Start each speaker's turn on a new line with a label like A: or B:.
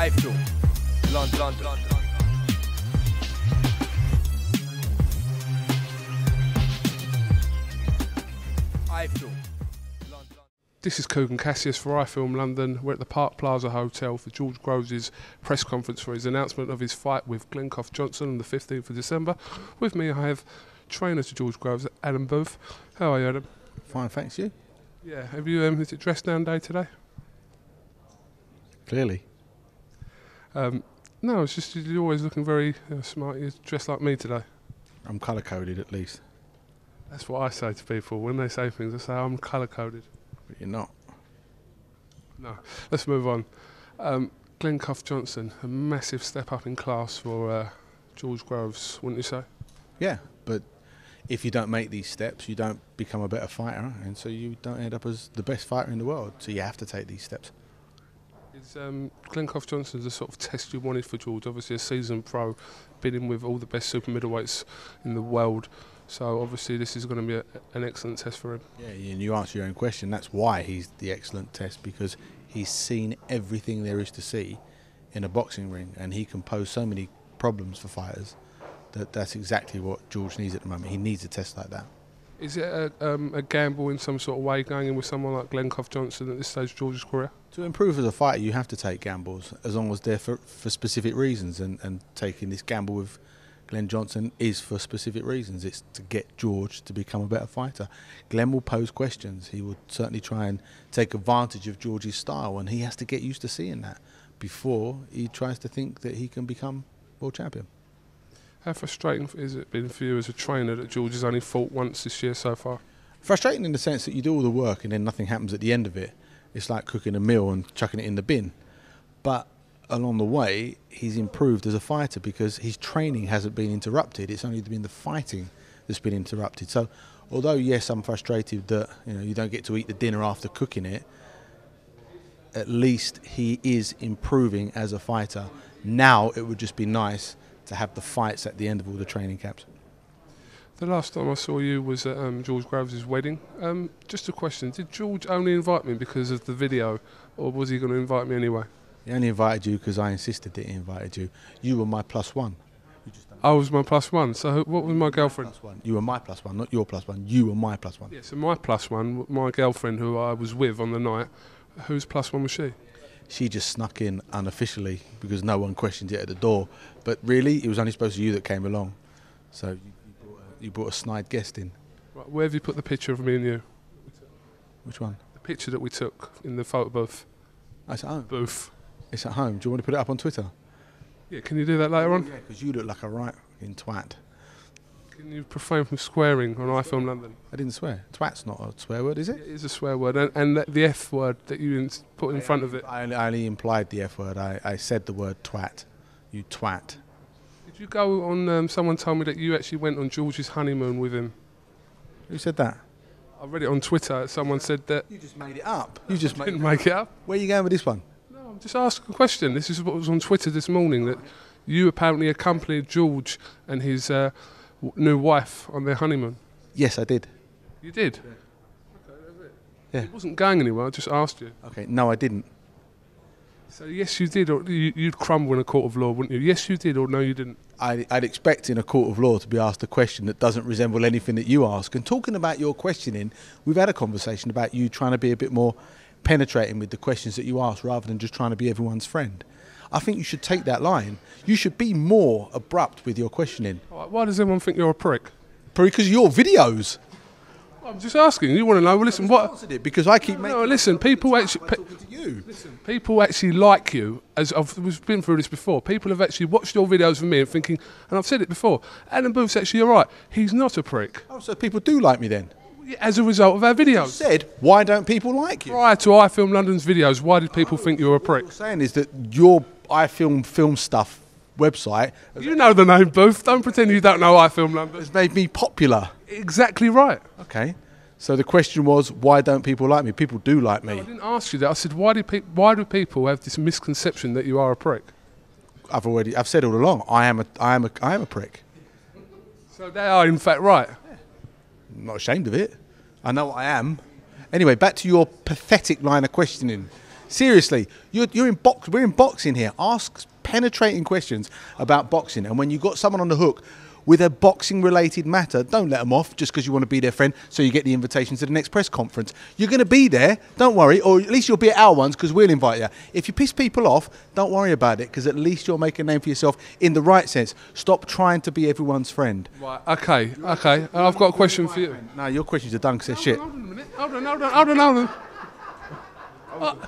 A: iFILM, London. iFILM, London.
B: This is Kugan Cassius for iFILM London. We're at the Park Plaza Hotel for George Groves' press conference for his announcement of his fight with Glen Johnson on the 15th of December. With me I have trainer to George Groves, Adam Booth. How are you, Adam?
C: Fine, thanks. You?
B: Yeah, have you, is it dress down day today?
C: Clearly.
B: No, it's just you're always looking very smart. You're dressed like me today.
C: I'm colour-coded at least.
B: That's what I say to people. When they say things, I say I'm colour-coded.
C: But you're not.
B: No, let's move on. Glen Johnson, a massive step up in class for George Groves, wouldn't you say?
C: Yeah, but if you don't make these steps, you don't become a better fighter, and so you don't end up as the best fighter in the world. So you have to take these steps.
B: Is Glen Johnson the sort of test you wanted for George? Obviously a seasoned pro, been in with all the best super middleweights in the world. So obviously this is going to be an excellent test for him.
C: Yeah, and you answer your own question. That's why he's the excellent test, because he's seen everything there is to see in a boxing ring, and he can pose so many problems for fighters that's exactly what George needs at the moment. He needs a test like that.
B: Is it a gamble in some sort of way going in with someone like Glen Johnson at this stage of George's career?
C: To improve as a fighter, you have to take gambles, as long as they're for specific reasons, and taking this gamble with Glen Johnson is for specific reasons. It's to get George to become a better fighter. Glen will pose questions. He will certainly try and take advantage of George's style, and he has to get used to seeing that before he tries to think that he can become world champion.
B: How frustrating has it been for you as a trainer that George has only fought once this year so far?
C: Frustrating in the sense that you do all the work and then nothing happens at the end of it. It's like cooking a meal and chucking it in the bin. But along the way, he's improved as a fighter because his training hasn't been interrupted. It's only been the fighting that's been interrupted. So although, yes, I'm frustrated that you don't get to eat the dinner after cooking it, at least he is improving as a fighter. Now it would just be nice to have the fights at the end of all the training camps.
B: The last time I saw you was at George Groves' wedding. Just a question, did George only invite me because of the video, or was he going to invite me anyway?
C: He only invited you because I insisted that he invited you. You were my +1.
B: I was my +1, so what was my girlfriend?
C: +1. You were my +1, not your +1. You were my +1.
B: Yeah, so my +1, my girlfriend who I was with on the night, whose +1 was she?
C: She just snuck in unofficially because no one questioned it at the door. But really, it was only supposed to be you that came along. So you brought a snide guest in.
B: Right, where have you put the picture of me and you?
C: Which one?
B: The picture that we took in the photo booth.
C: Oh, it's at home.
B: Booth.
C: It's at home. Do you want to put it up on Twitter?
B: Yeah, can you do that later on?
C: Yeah, because you look like a right fucking twat.
B: Can you refrain from swearing on iFILM London?
C: I didn't swear. Twat's not a swear word, is it?
B: It is a swear word, and the F word that you put in front of it.
C: I only implied the F word. I said the word twat. You twat.
B: Did you go on, someone told me that you actually went on George's honeymoon with him.
C: Who said that?
B: I read it on Twitter. Someone said that.
C: You just made it up. You just
B: didn't make it up.
C: Where are you going with this one?
B: No, I'm just asking a question. This is what was on Twitter this morning, that you apparently accompanied George and his new wife on their honeymoon.
C: Yes, I did.
B: You did?
C: Yeah.
B: Okay, that's it.
C: Yeah.
B: It wasn't going anywhere, I just asked you.
C: Okay, no, I didn't.
B: So yes, you did, or you'd crumble in a court of law, wouldn't you? Yes, you did, or no, you didn't?
C: I'd expect in a court of law to be asked a question that doesn't resemble anything that you ask. And talking about your questioning, we've had a conversation about you trying to be a bit more penetrating with the questions that you ask rather than just trying to be everyone's friend. I think you should take that line. You should be more abrupt with your questioning.
B: Why does everyone think you're a prick?
C: Because of your videos.
B: I'm just asking. You want to know? Well, listen, what?
C: Answered it because I keep making.
B: No, listen. People actually.
C: Talking to you.
B: Listen, people actually like you. As we've been through this before. People have actually watched your videos of me and thinking, and I've said it before. Adam Booth's actually all right. He's not a prick.
C: Oh, so people do like me then?
B: As a result of our videos.
C: You said, why don't people like you?
B: Prior to iFILM London's videos, why did people think you were a prick?
C: What you're saying is that your iFILM film stuff website.
B: You know the name, Booth. Don't pretend you don't know iFILM London.
C: Has made me popular.
B: Exactly right.
C: Okay. So the question was, why don't people like me? People do like me.
B: No, I didn't ask you that. I said, why do people have this misconception that you are a prick?
C: I've said all along, I am a prick.
B: So they are in fact right.
C: Yeah. I'm not ashamed of it. I know what I am. Anyway, back to your pathetic line of questioning. Seriously, you're in box. We're in boxing here. Ask penetrating questions about boxing, and when you've got someone on the hook with a boxing-related matter, don't let them off just because you want to be their friend so you get the invitation to the next press conference. You're going to be there, don't worry, or at least you'll be at our ones because we'll invite you. If you piss people off, don't worry about it because at least you'll make a name for yourself in the right sense. Stop trying to be everyone's friend.
B: Right, okay. I've got a question for you.
C: No, your questions are done because they're shit.
B: Hold on a minute. Hold on.